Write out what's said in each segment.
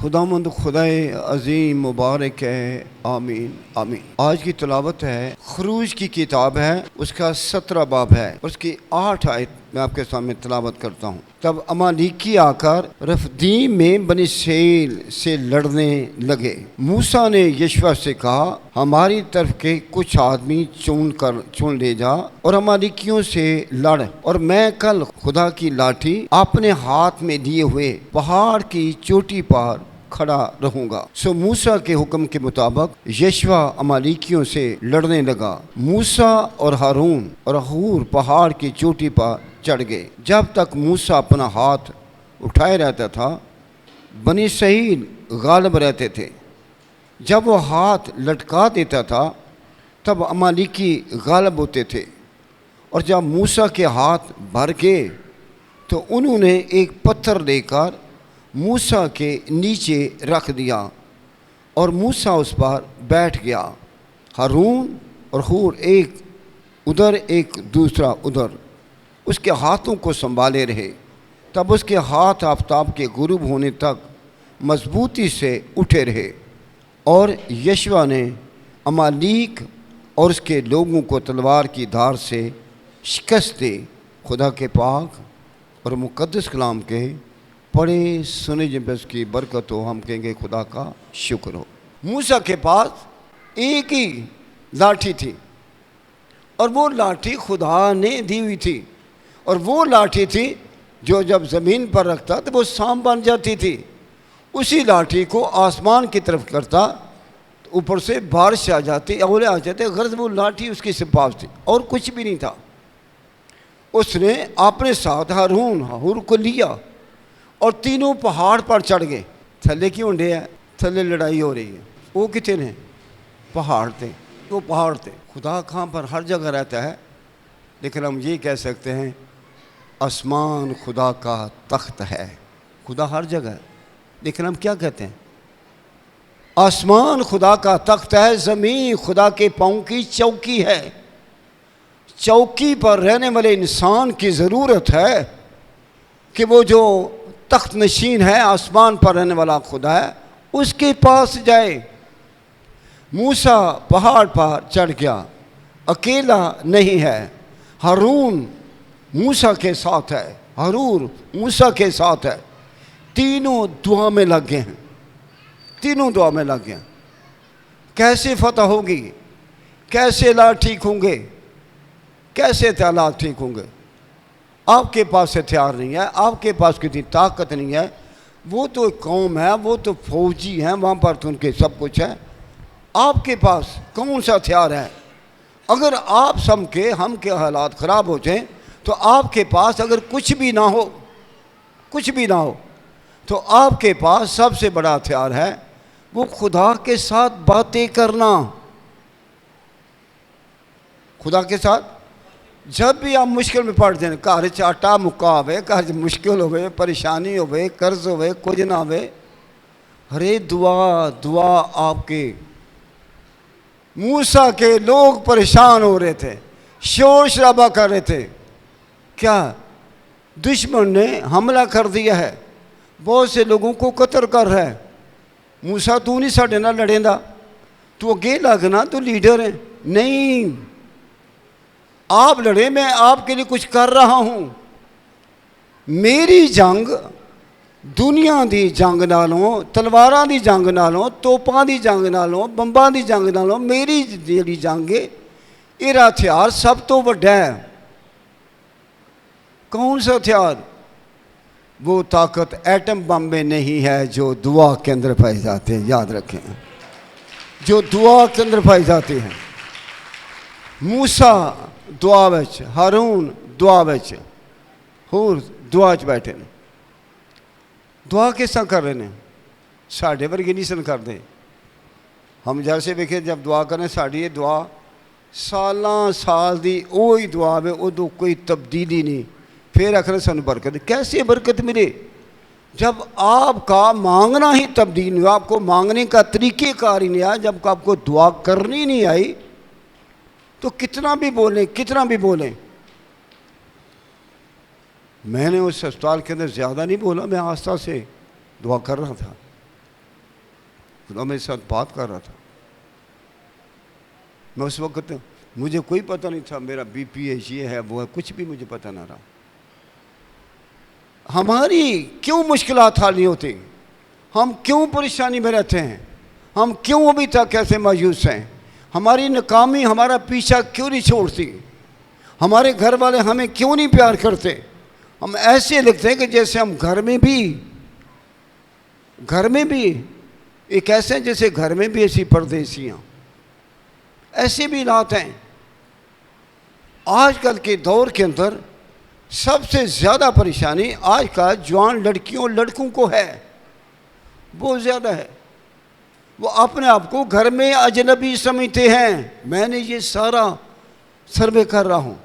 खुदामंद खुदाए अजीम मुबारक है। आमीन आमीन। आज की तिलावत है खरूज की किताब है, उसका 17 बाब है, उसकी 8 आयत मैं आपके सामने तिलावत करता हूँ। तब अमालीकी आकर रफदीम में बनी सेल से लड़ने लगे। मूसा ने यशवा से कहा, हमारी तरफ के कुछ आदमी चुन ले जा और अमालीकियों से लड़, और मैं कल खुदा की लाठी अपने हाथ में लिए हुए पहाड़ की चोटी पर खड़ा रहूंगा। सो मूसा के हुक्म के मुताबिक यशवा अमालीकियों से लड़ने लगा। मूसा और हारून और हूर पहाड़ की चोटी पर चढ़ गए। जब तक मूसा अपना हाथ उठाए रहता था, बनी इसराइल गालिब रहते थे। जब वो हाथ लटका देता था, तब अमालीकी गालिब होते थे। और जब मूसा के हाथ भर गए तो उन्होंने एक पत्थर लेकर मूसा के नीचे रख दिया और मूसा उस पर बैठ गया। हारून और हूर एक उधर एक दूसरा उधर उसके हाथों को संभाले रहे। तब उसके हाथ आफताब के गुरूब होने तक मजबूती से उठे रहे। और यशवा ने अमालीक और उसके लोगों को तलवार की धार से शिकस्त दे। खुदा के पाक और मुक़द्दस कलाम के पढ़े सुने जब की बरकत हो, हम कहेंगे खुदा का शुक्र हो। मूसा के पास एक ही लाठी थी और वो लाठी खुदा ने दी हुई थी, और वो लाठी थी जो जब ज़मीन पर रखता तो वो सांप बन जाती थी। उसी लाठी को आसमान की तरफ करता तो ऊपर से बारिश आ जाती, ओले आ जाते। गर्ज वो लाठी उसकी सिपाह थी और कुछ भी नहीं था। उसने अपने साथ हारून हूर को लिया और तीनों पहाड़ पर चढ़ गए। थले क्यों डे है? थले लड़ाई हो रही है। वो कितने ने? पहाड़ थे। वो पहाड़ थे। खुदा कहाँ पर? हर जगह रहता है, लेकिन हम ये कह सकते हैं आसमान खुदा का तख्त है। खुदा हर जगह है, लेकिन हम क्या कहते हैं? आसमान खुदा का तख्त है, ज़मीन खुदा के पाँव की चौकी है। चौकी पर रहने वाले इंसान की ज़रूरत है कि वो जो तख्त नशीन है, आसमान पर रहने वाला खुदा है, उसके पास जाए। मूसा पहाड़ पर चढ़ गया, अकेला नहीं है। हारून मूसा के साथ है, हारून मूसा के साथ है। तीनों दुआ में लग गए हैं, तीनों दुआ में लग गए। कैसे फतह होगी? कैसे हालात ठीक होंगे? कैसे हालात ठीक होंगे? आपके पास हथियार नहीं है, आपके पास कितनी ताकत नहीं है। वो तो एक कौम है, वो तो फौजी हैं, वहाँ पर तो उनके सब कुछ है। आपके पास कौन सा हथियार है? अगर आप सब के हम के हालात ख़राब हो जाएं तो आपके पास अगर कुछ भी ना हो, कुछ भी ना हो, तो आपके पास सबसे बड़ा हथियार है वो खुदा के साथ बातें करना। खुदा के साथ जब भी आप मुश्किल में पड़ जाए, घर च आटा मुक्का होवे, घर च मुश्किल होवे, परेशानी होवे, कर्ज होवे, कुछ ना होवे, हरे दुआ दुआ आपके। मूसा के लोग परेशान हो रहे थे, शोर शराबा कर रहे थे। क्या? दुश्मन ने हमला कर दिया है, बहुत से लोगों को कत्ल कर रहा है। मूसा तू नहीं साढ़े नाल लड़ेंदा, तू अगे लगना, तू लीडर है। नहीं, आप लड़े, मैं आपके लिए कुछ कर रहा हूं। मेरी जंग दुनिया दी जंग नालों, तलवारां दी जंग नालों, तोपां दी जंग नालों, बंबां दी जंग नालों मेरी जेड़ी जंग है, इहदा हथियार सब तो वड्डा है। कौन सा हथियार? वो ताकत एटम बम में नहीं है जो दुआ के अंदर पाई जाते हैं। याद रखें, जो दुआ के अंदर पाई जाती है। मूसा दुआ विच, हारून दुआ विच, होर दुआ च बैठे ने। दुआ किस तरह कर रहे हैं? साढ़े वर्गे नहीं सन करते। हम जैसे वेखे जब दुआ करें, साड़ी दुआ सालां साल दी वही दुआ वे, उदों कोई तब्दीली नहीं। फिर आखिर सानू बरकत। कैसे बरकत मिले जब आपका मांगना ही तब्दील हुआ, आपको मांगने का तरीक़ेकार ही नहीं आया, जब आपको दुआ करनी नहीं आई तो कितना भी बोलें, कितना भी बोलें। मैंने उस अस्पताल के अंदर ज़्यादा नहीं बोला, मैं आस्था से दुआ कर रहा था। खुदा मेरे साथ बात कर रहा था। मैं उस वक्त, मुझे कोई पता नहीं था मेरा बीपी है, ये है वो है, कुछ भी मुझे पता ना रहा। हमारी क्यों मुश्किलात हल नहीं होती? हम क्यों परेशानी में रहते हैं? हम क्यों अभी तक ऐसे मायूस हैं? हमारी नाकामी हमारा पीछा क्यों नहीं छोड़ती? हमारे घर वाले हमें क्यों नहीं प्यार करते? हम ऐसे लगते हैं कि जैसे हम घर में भी एक ऐसे जैसे घर में भी ऐसी परदेसियां, ऐसे भी हालात हैं। आजकल के दौर के अंदर सबसे ज़्यादा परेशानी आज का जवान लड़कियों लड़कों को है, बहुत ज़्यादा है। वो अपने आप को घर में अजनबी समझते हैं। मैंने ये सारा सर्वे कर रहा हूँ।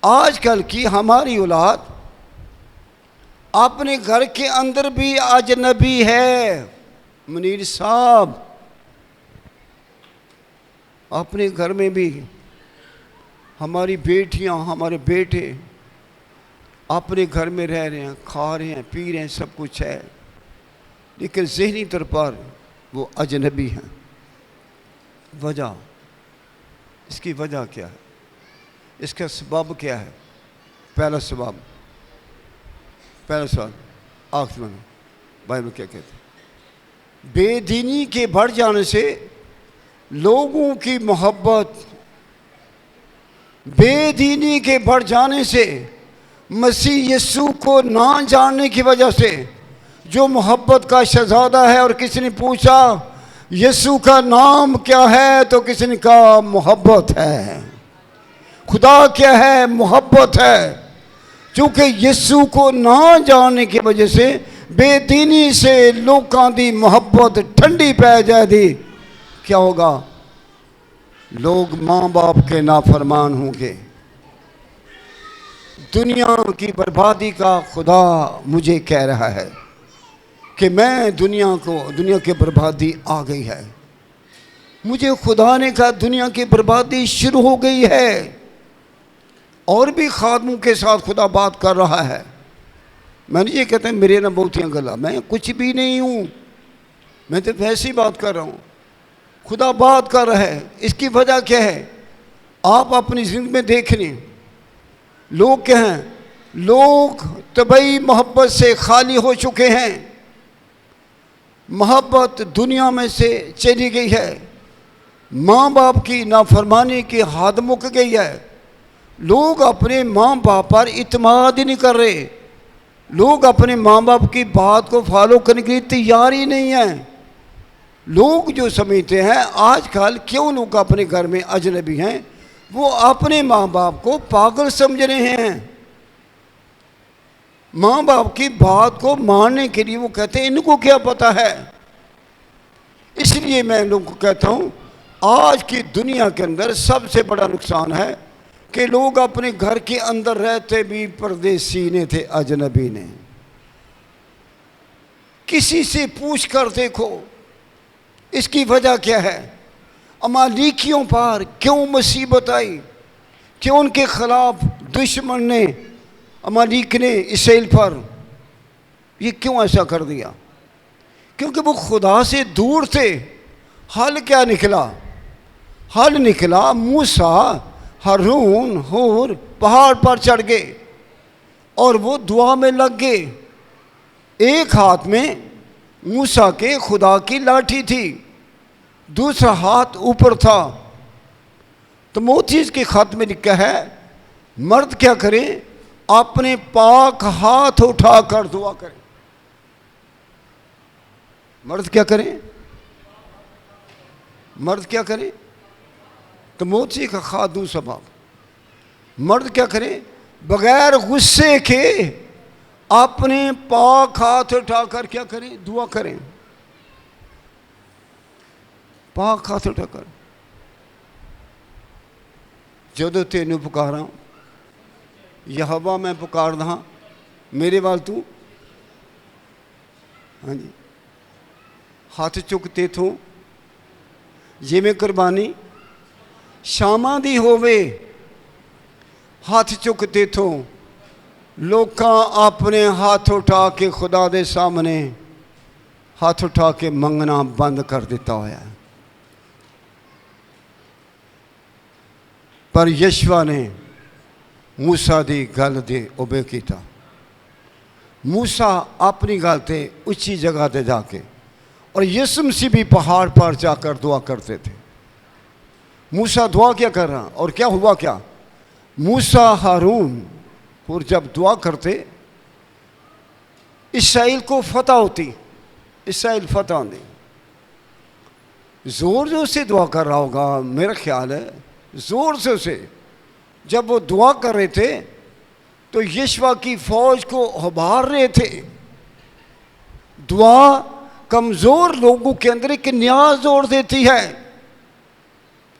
आजकल की हमारी औलाद अपने घर के अंदर भी अजनबी है। मुनीर साहब, अपने घर में भी हमारी बेटियां हमारे बेटे अपने घर में रह रहे हैं, खा रहे हैं, पी रहे हैं, सब कुछ है, लेकिन ज़हनी तौर पर वो अजनबी हैं। वजह, इसकी वजह क्या है? इसका सबब क्या है? पहला सवाल आखिर में बाइबल क्या कहते हैं? बेदीनी के बढ़ जाने से लोगों की मोहब्बत, बेदीनी के बढ़ जाने से, मसीह यीशु को ना जानने की वजह से जो मोहब्बत का शहजादा है। और किसी ने पूछा यीशु का नाम क्या है, तो किसी ने कहा मोहब्बत है। खुदा क्या है? मोहब्बत है। क्योंकि यीशु को ना जानने की वजह से बेदीनी से लोगों की मोहब्बत ठंडी पै जाएगी। क्या होगा? लोग माँ बाप के नाफरमान होंगे। दुनिया की बर्बादी का खुदा मुझे कह रहा है कि मैं दुनिया की बर्बादी आ गई है। मुझे खुदा ने कहा दुनिया की बर्बादी शुरू हो गई है। और भी खादमों के साथ खुदा बात कर रहा है। मैंने ये कहते हैं मेरे ना बहुत ही गला, मैं कुछ भी नहीं हूँ, मैं तो वैसे ही बात कर रहा हूँ। खुदा बात कर रहा है। इसकी वजह क्या है? आप अपनी ज़िंदगी में देख लें, लोग क्या हैं? लोग तबई मोहब्बत से खाली हो चुके हैं। मोहब्बत दुनिया में से चली गई है। माँ बाप की नाफरमानी की हद मुक गई है। लोग अपने माँ बाप पर इत्मीनान ही नहीं कर रहे। लोग अपने माँ बाप की बात को फॉलो करने के लिए तैयार ही नहीं हैं। लोग जो समझते हैं आजकल क्यों लोग अपने घर में अजनबी हैं, वो अपने माँ बाप को पागल समझ रहे हैं। माँ बाप की बात को मानने के लिए वो कहते हैं इनको क्या पता है। इसलिए मैं लोगों को कहता हूँ आज की दुनिया के अंदर सबसे बड़ा नुकसान है कि लोग अपने घर के अंदर रहते भी परदेसी ने थे, अजनबी ने। किसी से पूछ कर देखो इसकी वजह क्या है? अमालीकियों पर क्यों मुसीबत आई? क्यों उनके खिलाफ दुश्मन ने, अमालीक ने इसराइल पर ये क्यों ऐसा कर दिया? क्योंकि वो खुदा से दूर थे। हल क्या निकला? हल निकला मूसा, हारून, हूर पहाड़ पर चढ़ गए और वो दुआ में लग गए। एक हाथ में मूसा के खुदा की लाठी थी, दूसरा हाथ ऊपर था। तो मोतीज के खत में लिखा है मर्द क्या करें? अपने पाक हाथ उठाकर दुआ करें। मर्द क्या करें? मर्द क्या करें? तो मोती का खा दूसरा बाप। मर्द क्या करें? बगैर गुस्से के अपने पाक हाथ उठाकर क्या करें? दुआ करें। पाक हाथ उठाकर, जदों तेनू पुकारा यहोवा मैं पुकार रहा मेरे वाल तू। हाँ जी, हाथ चुकते थो जिमें कुर्बानी शामा दी होवे। हाथ चुकते थो लोग अपने हाथ उठा के खुदा दे सामने हथ उठा के मंगना बंद कर दिता होया। पर यशवा ने मूसा दी गल दे ओबे कीता। मूसा अपनी गल ते ऊंची जगह ते जाके, और यीशु मसीह भी पहाड़ पर जाकर दुआ करते थे। मूसा दुआ क्या कर रहा, और क्या हुआ क्या, मूसा हारून और जब दुआ करते इसराइल को फतह होती, इसराइल फतह आती। ज़ोर ज़ोर से दुआ कर रहा होगा, मेरा ख्याल है ज़ोर से उसे। जब वो दुआ कर रहे थे तो यशवा की फौज को उभार रहे थे। दुआ कमज़ोर लोगों के अंदर एक न्याज जोड़ देती है।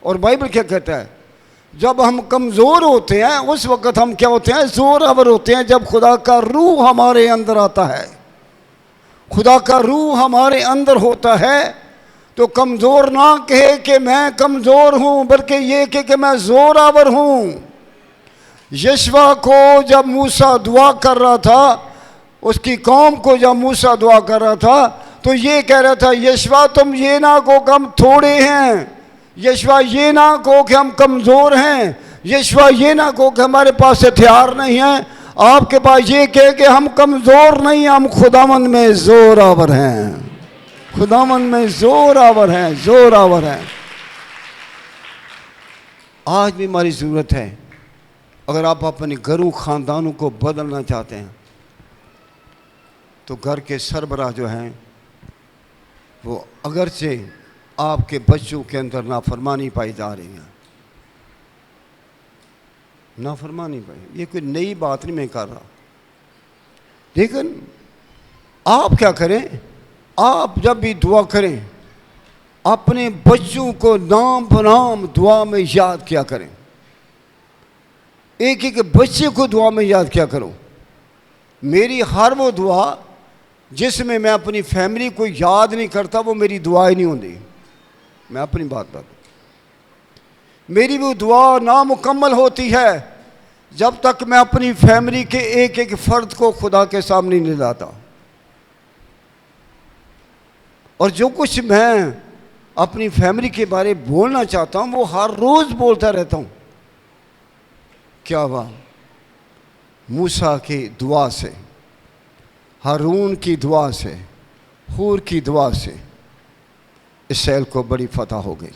और बाइबल क्या कहता है, जब हम कमज़ोर होते हैं उस वक़्त हम क्या होते हैं, ज़ोरावर होते हैं। जब खुदा का रूह हमारे अंदर आता है, खुदा का रूह हमारे अंदर होता है, तो कमज़ोर ना कहे कि मैं कमज़ोर हूँ, बल्कि ये कहे कि मैं ज़ोरावर हूँ। यशवा को जब मूसा दुआ कर रहा था, उसकी कौम को जब मूसा दुआ कर रहा था, तो ये कह रहा था, यशवा तुम ये ना कहो कि हम थोड़े हैं, यशवा ये ना कहो कि हम कमज़ोर हैं, यशवा ये ना कहो कि हमारे पास हथियार नहीं है। आपके पास ये कहे कि हम कमज़ोर नहीं, हम खुदावंद में ज़ोरावर हैं, खुदावंद में ज़ोरावर हैं, ज़ोरावर हैं। आज भी हमारी ज़रूरत है। अगर आप अपने घरों ख़ानदानों को बदलना चाहते हैं तो घर के सरबराह जो हैं वो अगरचे आपके बच्चों के अंदर नाफरमानी पाई जा रही है, नाफरमानी पाई। ये कोई नई बात नहीं मैं कर रहा, लेकिन आप क्या करें, आप जब भी दुआ करें अपने बच्चों को नाम बनाम दुआ में याद किया करें। एक एक बच्चे को दुआ में याद किया करो। मेरी हर वो दुआ जिसमें मैं अपनी फैमिली को याद नहीं करता, वो मेरी दुआ ही नहीं होती। मैं अपनी बात बता, मेरी वो दुआ नामुकम्मल होती है जब तक मैं अपनी फैमिली के एक एक फर्द को खुदा के सामने नहीं लाता। और जो कुछ मैं अपनी फैमिली के बारे में बोलना चाहता हूँ वो हर रोज़ बोलता रहता हूँ। क्या हुआ, मूसा की दुआ से, हारून की दुआ से, हूर की दुआ से इसराइल को बड़ी फतह हो गई।